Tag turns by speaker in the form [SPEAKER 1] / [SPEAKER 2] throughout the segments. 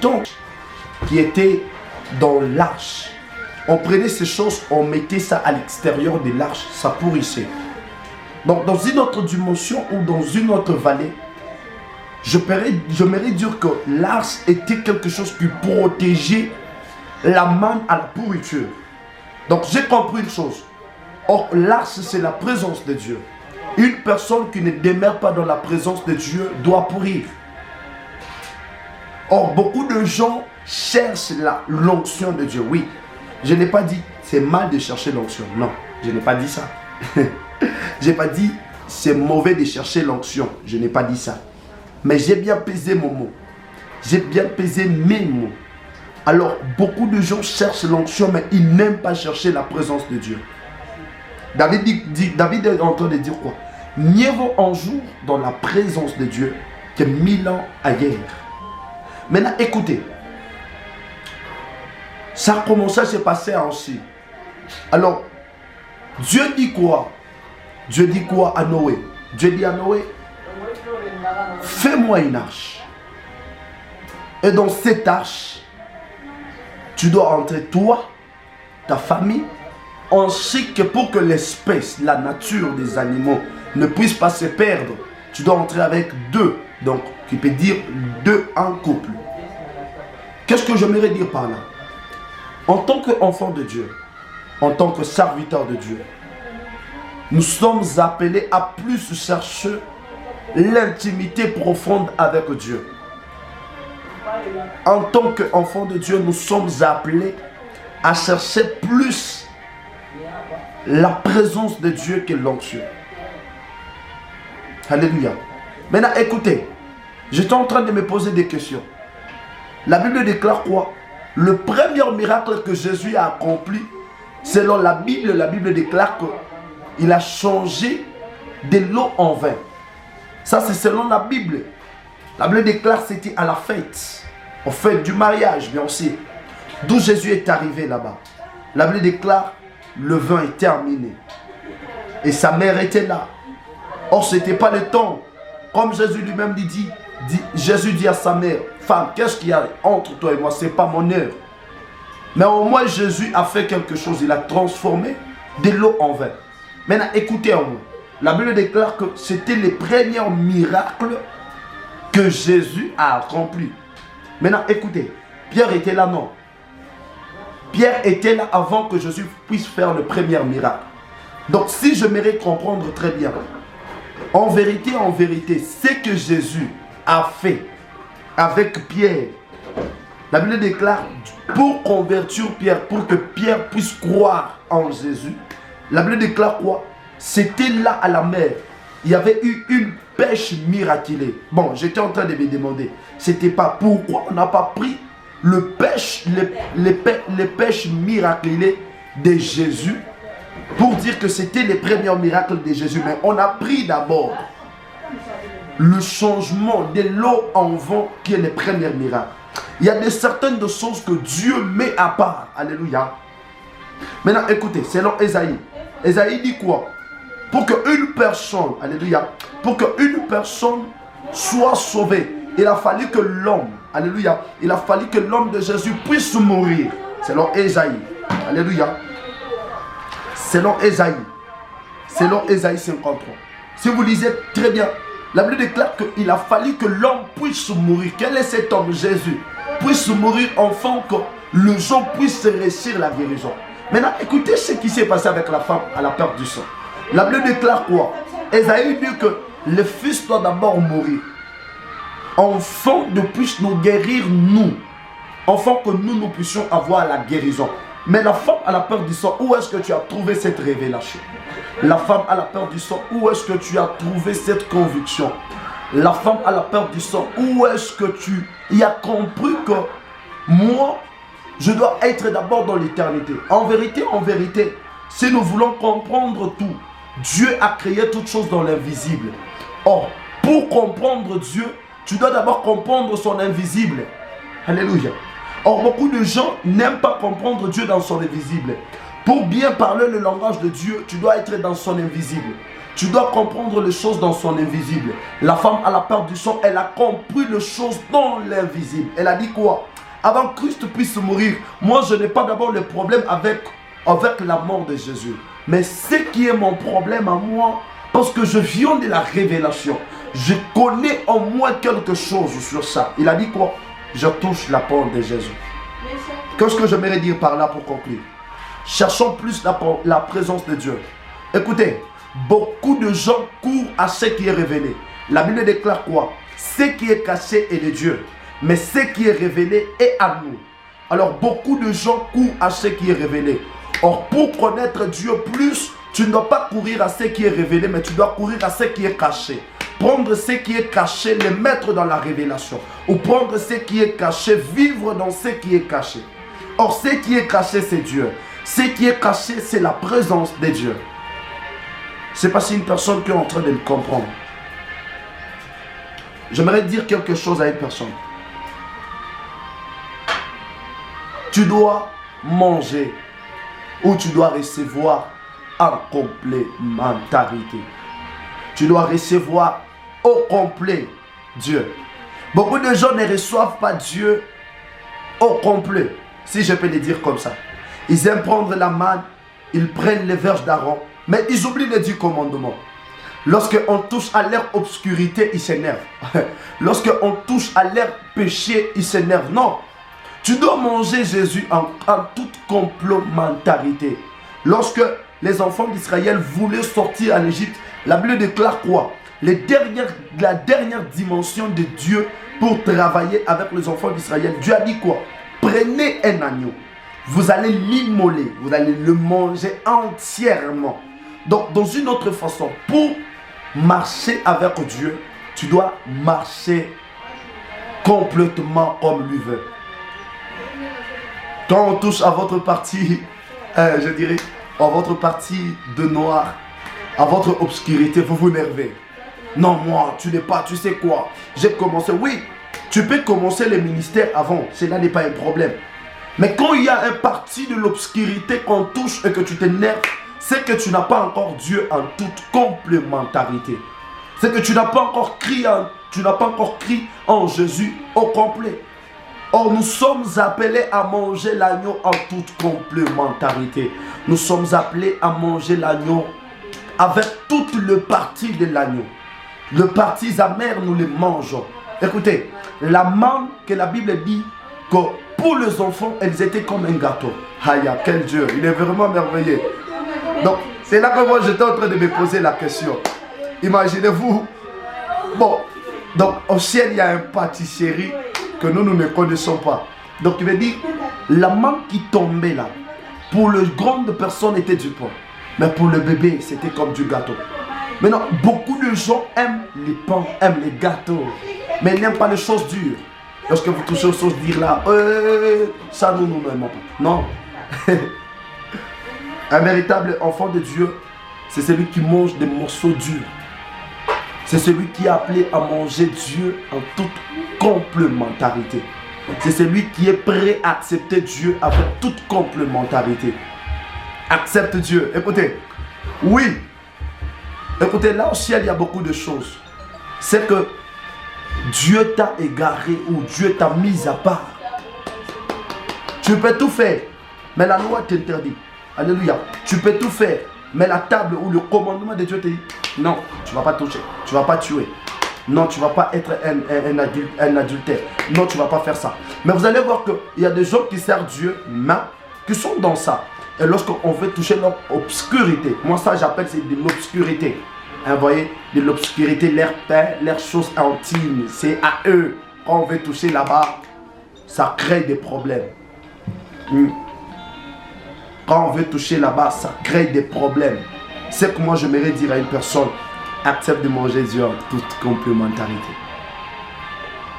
[SPEAKER 1] temps qui était dans l'arche. On prenait ces choses, on mettait ça à l'extérieur de l'arche, ça pourrissait. Donc dans une autre dimension ou dans une autre vallée, j'aimerais dire que l'arche était quelque chose qui protégeait la manne à la pourriture. Donc j'ai compris une chose. Or l'arche c'est la présence de Dieu. Une personne qui ne demeure pas dans la présence de Dieu doit pourrir. Or beaucoup de gens cherchent l'onction de Dieu. Oui, je n'ai pas dit c'est mal de chercher l'onction. Non, je n'ai pas dit ça. Je n'ai pas dit c'est mauvais de chercher l'onction. Je n'ai pas dit ça. Mais j'ai bien pesé mon mot. J'ai bien pesé mes mots. Alors, beaucoup de gens cherchent l'onction, mais ils n'aiment pas chercher la présence de Dieu. David est en train de dire quoi? Mieux vaut un jour dans la présence de Dieu que 1000 ans ailleurs. Maintenant, écoutez. Ça a commencé à se passer ainsi. Alors, Dieu dit quoi? Dieu dit quoi à Noé? Dieu dit à Noé, fais-moi une arche. Et dans cette arche, tu dois entrer toi, ta famille, ainsi que pour que l'espèce, la nature des animaux ne puisse pas se perdre, tu dois entrer avec deux. Donc, tu peux dire deux en couple. Qu'est-ce que j'aimerais dire par là? En tant qu'enfant de Dieu, en tant que serviteur de Dieu, nous sommes appelés à plus chercher l'intimité profonde avec Dieu. En tant qu'enfants de Dieu, nous sommes appelés à chercher plus la présence de Dieu que l'onction. Alléluia. Maintenant, écoutez, j'étais en train de me poser des questions. La Bible déclare quoi? Le premier miracle que Jésus a accompli, selon la Bible déclare qu'il a changé de l'eau en vin. Ça, c'est selon la Bible. La Bible déclare que c'était à la fête, au fête du mariage, bien sûr, d'où Jésus est arrivé là-bas. La Bible déclare le vin est terminé. Et sa mère était là. Or, ce n'était pas le temps. Comme Jésus lui-même dit, Jésus dit à sa mère, femme, qu'est-ce qu'il y a entre toi et moi? Ce n'est pas mon heure. Mais au moins, Jésus a fait quelque chose. Il a transformé de l'eau en vin. Maintenant, écoutez en moi. La Bible déclare que c'était les premiers miracles que Jésus a accomplis. Maintenant, écoutez. Pierre était là, non? Pierre était là avant que Jésus puisse faire le premier miracle. Donc, si je m'aimerais comprendre très bien, en vérité, ce que Jésus a fait avec Pierre, la Bible déclare pour convertir Pierre, pour que Pierre puisse croire en Jésus, la Bible déclare quoi? C'était là à la mer. Il y avait eu une pêche miraculée. Bon, j'étais en train de me demander, c'était pas pourquoi on n'a pas pris les pêches miraculées de Jésus pour dire que c'était les premiers miracles de Jésus. Mais on a pris d'abord le changement de l'eau en vin qui est le premier miracle. Il y a certaines choses que Dieu met à part. Alléluia. Maintenant, écoutez, selon Ésaïe. Ésaïe dit quoi? Pour qu'une personne, alléluia, pour qu'une personne soit sauvée, il a fallu que l'homme, alléluia, il a fallu que l'homme de Jésus puisse mourir. Selon Ésaïe. Alléluia. Selon Ésaïe. Selon Ésaïe 53. Si vous lisez très bien, la Bible déclare qu'il a fallu que l'homme puisse mourir. Quel est cet homme? Jésus. Puisse mourir afin que le gens puisse réussir la guérison. Maintenant, écoutez ce qui s'est passé avec la femme à la perte du sang. La Bible déclare quoi? Ésaïe dit que le Fils doit d'abord mourir. Afin de puisse nous guérir nous. Afin que nous puissions avoir la guérison. Mais la femme à la perte du sang, où est-ce que tu as trouvé cette révélation? La femme à la perte du sang, où est-ce que tu as trouvé cette conviction? La femme à la perte du sang, où est-ce que tu y as compris que moi, je dois être d'abord dans l'éternité? En vérité, si nous voulons comprendre tout, Dieu a créé toutes choses dans l'invisible. Or, pour comprendre Dieu, tu dois d'abord comprendre son invisible. Alléluia. Or, beaucoup de gens n'aiment pas comprendre Dieu dans son invisible. Pour bien parler le langage de Dieu, tu dois être dans son invisible. Tu dois comprendre les choses dans son invisible. La femme à la part du sang, elle a compris les choses dans l'invisible. Elle a dit quoi? Avant que Christ puisse mourir, moi je n'ai pas d'abord le problème avec la mort de Jésus. Mais ce qui est mon problème à moi, parce que je viens de la révélation, je connais au moins quelque chose sur ça. Il a dit quoi? Je touche la porte de Jésus. Qu'est-ce que j'aimerais dire par là pour conclure? Cherchons plus la présence de Dieu. Écoutez, beaucoup de gens courent à ce qui est révélé. La Bible déclare quoi? Ce qui est caché est de Dieu, mais ce qui est révélé est à nous. Alors beaucoup de gens courent à ce qui est révélé. Or, pour connaître Dieu plus, tu ne dois pas courir à ce qui est révélé, mais tu dois courir à ce qui est caché. Prendre ce qui est caché, le mettre dans la révélation. Ou prendre ce qui est caché, vivre dans ce qui est caché. Or, ce qui est caché, c'est Dieu. Ce qui est caché, c'est la présence de Dieu. C'est pas si une personne qui est en train de le comprendre. J'aimerais dire quelque chose à une personne. Tu dois manger ou tu dois recevoir en complémentarité. Tu dois recevoir au complet Dieu. Beaucoup de gens ne reçoivent pas Dieu au complet, si je peux le dire comme ça. Ils aiment prendre la manne, ils prennent les verges d'Aaron, mais ils oublient les 10 commandements. Lorsqu'on touche à leur obscurité, ils s'énervent. Lorsqu'on touche à leur péché, ils s'énervent. Non, tu dois manger Jésus en toute complémentarité. Lorsque les enfants d'Israël voulaient sortir en Égypte, la Bible déclare quoi? La dernière dimension de Dieu pour travailler avec les enfants d'Israël. Dieu a dit quoi? Prenez un agneau. Vous allez l'immoler. Vous allez le manger entièrement. Donc, dans une autre façon, pour marcher avec Dieu, tu dois marcher complètement comme lui veut. Quand on touche à votre partie, je dirais, à votre partie de noir, à votre obscurité, vous vous nervez. Non, moi, tu n'es pas, tu sais quoi. J'ai commencé, oui, tu peux commencer le ministère avant, cela n'est pas un problème. Mais quand il y a un parti de l'obscurité qu'on touche et que tu t'énerves, c'est que tu n'as pas encore Dieu en toute complémentarité. C'est que tu n'as pas encore crié en Jésus au complet. Or, nous sommes appelés à manger l'agneau en toute complémentarité. Nous sommes appelés à manger l'agneau avec toute le parti de l'agneau. Le parti amer, nous les mangeons. Écoutez, la manne que la Bible dit que pour les enfants, elles étaient comme un gâteau. Aïe, quel Dieu, il est vraiment merveilleux. Donc, c'est là que moi j'étais en train de me poser la question. Imaginez-vous, bon, donc au ciel il y a un pâtisserie que nous ne connaissons pas. Donc il veut dire, la manne qui tombait là, pour les grandes personnes était du pain. Mais pour le bébé, c'était comme du gâteau. Maintenant, beaucoup de gens aiment les pains, aiment les gâteaux, mais ils n'aiment pas les choses dures. Lorsque vous touchez aux choses dures là, ça nous n'aimons pas. Non. Un véritable enfant de Dieu, c'est celui qui mange des morceaux durs. C'est celui qui est appelé à manger Dieu en toute complémentarité. C'est celui qui est prêt à accepter Dieu avec toute complémentarité. Accepte Dieu. Écoutez, oui. Écoutez, là au ciel, il y a beaucoup de choses. C'est que Dieu t'a égaré ou Dieu t'a mis à part. Tu peux tout faire, mais la loi t'interdit. Alléluia. Tu peux tout faire, mais la table ou le commandement de Dieu te dit non, tu ne vas pas toucher, tu ne vas pas tuer. Non, tu ne vas pas être un adultère. Non, tu ne vas pas faire ça. Mais vous allez voir qu'il y a des gens qui servent Dieu, mais qui sont dans ça. Et lorsqu'on veut toucher leur obscurité, moi ça j'appelle c'est de l'obscurité. Vous voyez, de l'obscurité, leur pain, leurs choses intimes, c'est à eux. Quand on veut toucher là-bas, ça crée des problèmes. Quand on veut toucher là-bas, ça crée des problèmes. C'est que moi j'aimerais dire à une personne, accepte de manger Dieu en toute complémentarité.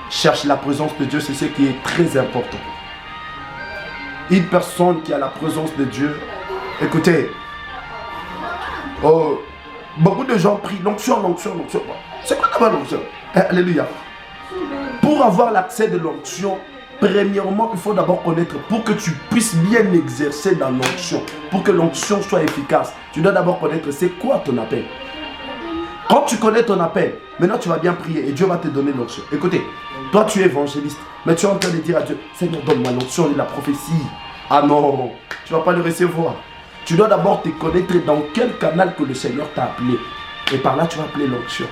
[SPEAKER 1] Cherche la présence de Dieu, c'est ce qui est très important. Une personne qui a la présence de Dieu, écoutez, beaucoup de gens prient l'onction, l'onction, l'onction. C'est quoi d'abord l'onction? Alléluia. Pour avoir l'accès de l'onction, premièrement, il faut d'abord connaître, pour que tu puisses bien exercer dans l'onction, pour que l'onction soit efficace, tu dois d'abord connaître c'est quoi ton appel. Quand tu connais ton appel, maintenant tu vas bien prier et Dieu va te donner l'onction. Écoutez, toi tu es évangéliste, mais tu es en train de dire à Dieu, Seigneur, donne-moi l'onction de la prophétie. Ah non, tu ne vas pas le recevoir. Tu dois d'abord te connaître dans quel canal que le Seigneur t'a appelé. Et par là, tu vas appeler l'onction.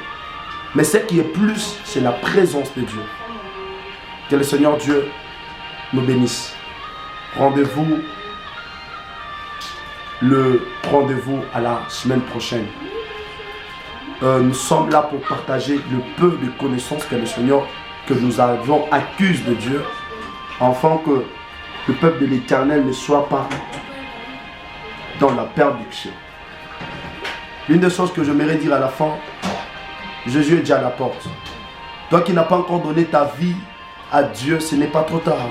[SPEAKER 1] Mais ce qui est plus, c'est la présence de Dieu. Que le Seigneur Dieu nous bénisse. Rendez-vous à la semaine prochaine. Nous sommes là pour partager le peu de connaissances que le Seigneur, que nous avons accuse de Dieu, afin que le peuple de l'Éternel ne soit pas dans la perdition. Une des choses que j'aimerais dire à la fin, Jésus est déjà à la porte. Toi qui n'as pas encore donné ta vie à Dieu, ce n'est pas trop tard.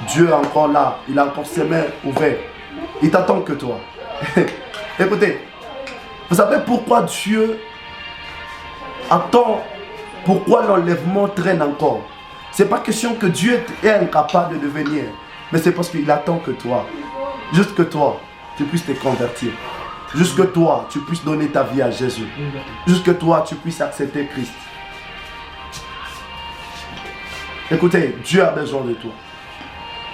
[SPEAKER 1] Dieu est encore là, il a encore ses mains ouvertes. Il t'attend que toi. Écoutez, vous savez pourquoi Dieu attend, pourquoi l'enlèvement traîne encore? C'est pas question que Dieu est incapable de venir, mais c'est parce qu'il attend que toi, juste que toi, tu puisses te convertir. Juste que toi, tu puisses donner ta vie à Jésus. Juste que toi, tu puisses accepter Christ. Écoutez, Dieu a besoin de toi.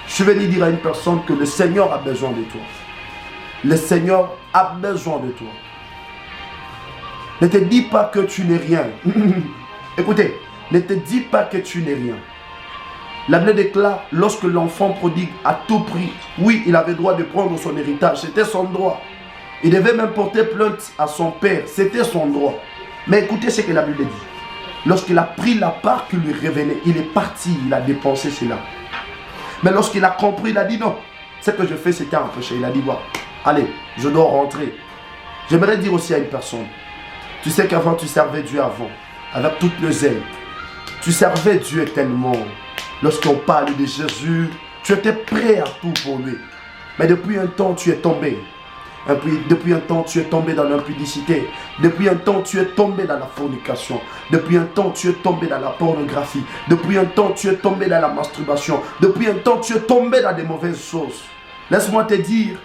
[SPEAKER 1] Je suis venu dire à une personne que le Seigneur a besoin de toi. Le Seigneur a besoin de toi. Ne te dis pas que tu n'es rien. Écoutez, ne te dis pas que tu n'es rien. La Bible déclare, lorsque l'enfant prodigue à tout prix, oui, il avait droit de prendre son héritage, c'était son droit. Il devait même porter plainte à son père, c'était son droit. Mais écoutez ce que la Bible dit. Lorsqu'il a pris la part qui lui revenait, il est parti, il a dépensé cela. Mais lorsqu'il a compris, il a dit non, ce que je fais c'était un péché. Il a dit, bon, allez, je dois rentrer. J'aimerais dire aussi à une personne, tu sais qu'avant tu servais Dieu avant, avec toute le zèle. Tu servais Dieu tellement. Lorsqu'on parle de Jésus, tu étais prêt à tout pour lui. Mais depuis un temps, tu es tombé. Depuis un temps, tu es tombé dans l'impudicité. Depuis un temps, tu es tombé dans la fornication. Depuis un temps, tu es tombé dans la pornographie. Depuis un temps, tu es tombé dans la masturbation. Depuis un temps, tu es tombé dans des mauvaises choses. Laisse-moi te dire,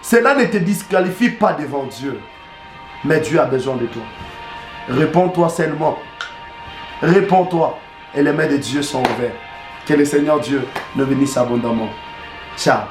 [SPEAKER 1] cela ne te disqualifie pas devant Dieu. Mais Dieu a besoin de toi. Réponds-toi seulement. Réponds-toi. Et les mains de Dieu sont ouvertes. Que le Seigneur Dieu nous bénisse abondamment. Ciao.